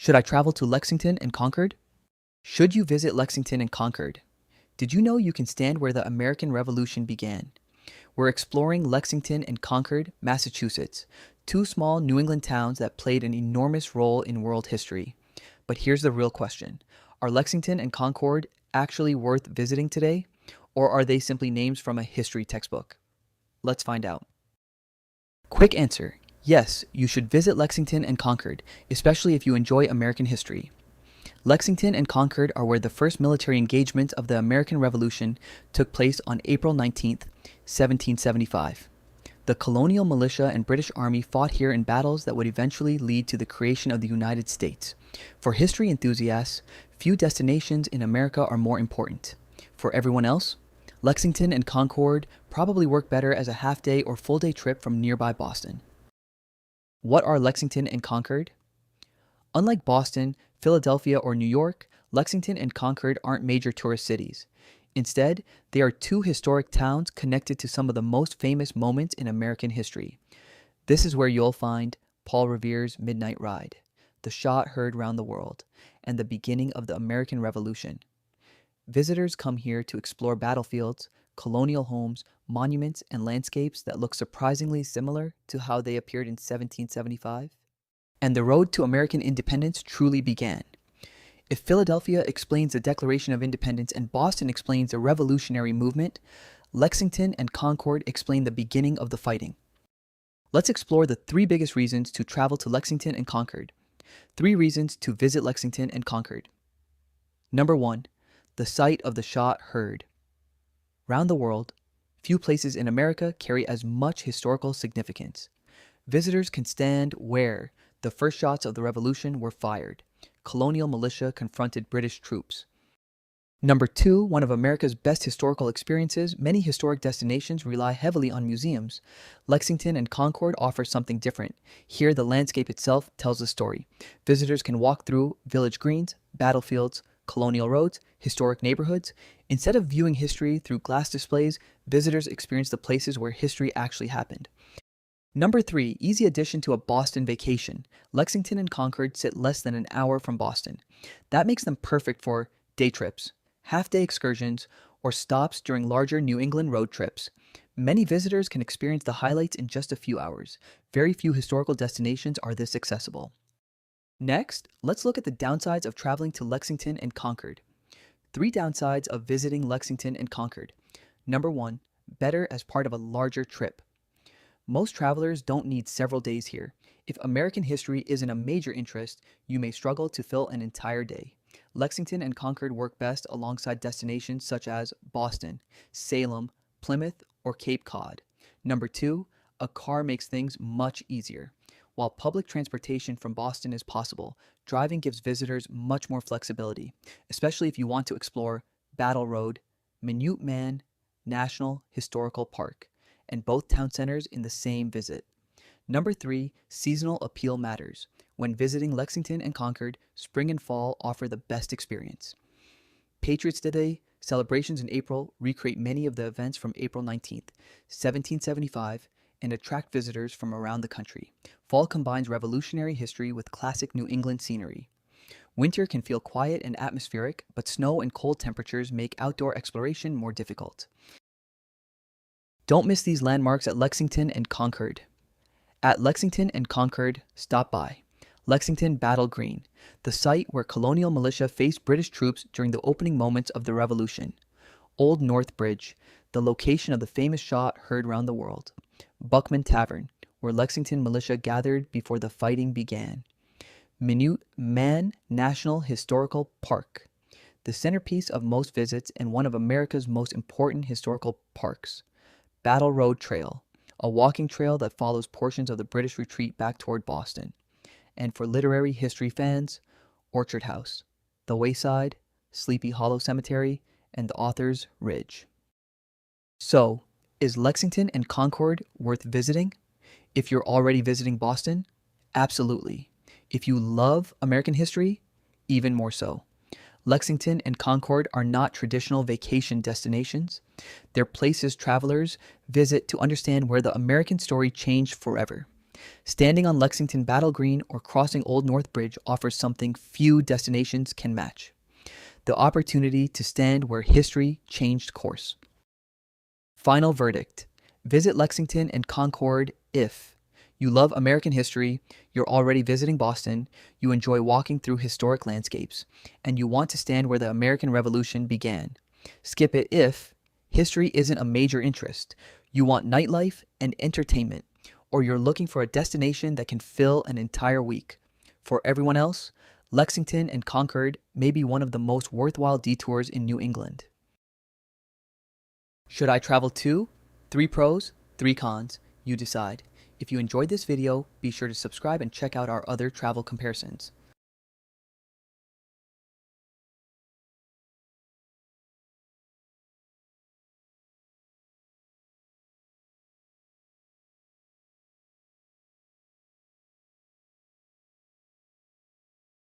Should I travel to Lexington and Concord? Should you visit Lexington and Concord? Did you know you can stand where the American Revolution began? We're exploring Lexington and Concord, Massachusetts, two small New England towns that played an enormous role in world history. But here's the real question. Are Lexington and Concord actually worth visiting today? Or are they simply names from a history textbook? Let's find out. Quick answer. Yes, you should visit Lexington and Concord, especially if you enjoy American history. Lexington and Concord are where the first military engagement of the American Revolution took place on April 19th, 1775. The colonial militia and British Army fought here in battles that would eventually lead to the creation of the United States. For history enthusiasts, few destinations in America are more important. For everyone else, Lexington and Concord probably work better as a half-day or full-day trip from nearby Boston. What are Lexington and Concord? Unlike Boston, Philadelphia, or New York, Lexington and Concord aren't major tourist cities. Instead, they are two historic towns connected to some of the most famous moments in American history. This is where you'll find Paul Revere's Midnight Ride, the shot heard round the world, and the beginning of the American Revolution. Visitors come here to explore battlefields, colonial homes, monuments, and landscapes that look surprisingly similar to how they appeared in 1775. And the road to American independence truly began. If Philadelphia explains the Declaration of Independence and Boston explains the Revolutionary Movement, Lexington and Concord explain the beginning of the fighting. Let's explore the three biggest reasons to travel to Lexington and Concord. 3 reasons to visit Lexington and Concord. Number 1. The site of the shot heard. Round the world, few places in America carry as much historical significance. Visitors can stand where the first shots of the Revolution were fired. Colonial militia confronted British troops. Number 2, one of America's best historical experiences, many historic destinations rely heavily on museums. Lexington and Concord offer something different. Here, the landscape itself tells a story. Visitors can walk through village greens, battlefields, colonial roads, historic neighborhoods. Instead of viewing history through glass displays, visitors experience the places where history actually happened. Number 3, easy addition to a Boston vacation. Lexington and Concord sit less than an hour from Boston. That makes them perfect for day trips, half-day excursions, or stops during larger New England road trips. Many visitors can experience the highlights in just a few hours. Very few historical destinations are this accessible. Next, let's look at the downsides of traveling to Lexington and Concord. 3 downsides of visiting Lexington and Concord. Number 1, better as part of a larger trip. Most travelers don't need several days here. If American history isn't a major interest, you may struggle to fill an entire day. Lexington and Concord work best alongside destinations such as Boston, Salem, Plymouth, or Cape Cod. Number 2, a car makes things much easier. While public transportation from Boston is possible, driving gives visitors much more flexibility, especially if you want to explore Battle Road, Minuteman National Historical Park, and both town centers in the same visit. Number 3, seasonal appeal matters. When visiting Lexington and Concord, spring and fall offer the best experience. Patriots' Day celebrations in April recreate many of the events from April 19th, 1775, and attract visitors from around the country. Fall combines revolutionary history with classic New England scenery. Winter can feel quiet and atmospheric, but snow and cold temperatures make outdoor exploration more difficult. Don't miss these landmarks at Lexington and Concord. At Lexington and Concord, stop by Lexington Battle Green, the site where colonial militia faced British troops during the opening moments of the Revolution. Old North Bridge, the location of the famous shot heard round the world. Buckman Tavern, where Lexington militia gathered before the fighting began. Minuteman National Historical Park, the centerpiece of most visits and one of America's most important historical parks. Battle Road Trail, a walking trail that follows portions of the British retreat back toward Boston. And for literary history fans, Orchard House, The Wayside, Sleepy Hollow Cemetery, and the Author's Ridge. So, is Lexington and Concord worth visiting? If you're already visiting Boston, absolutely. If you love American history, even more so. Lexington and Concord are not traditional vacation destinations. They're places travelers visit to understand where the American story changed forever. Standing on Lexington Battle Green or crossing Old North Bridge offers something few destinations can match: the opportunity to stand where history changed course. Final verdict: visit Lexington and Concord if you love American history, you're already visiting Boston, you enjoy walking through historic landscapes, and you want to stand where the American Revolution began. Skip it if history isn't a major interest, you want nightlife and entertainment, or you're looking for a destination that can fill an entire week. For everyone else, Lexington and Concord may be one of the most worthwhile detours in New England. Should I travel 2? 3 pros, 3 cons, you decide. If you enjoyed this video, be sure to subscribe and check out our other travel comparisons.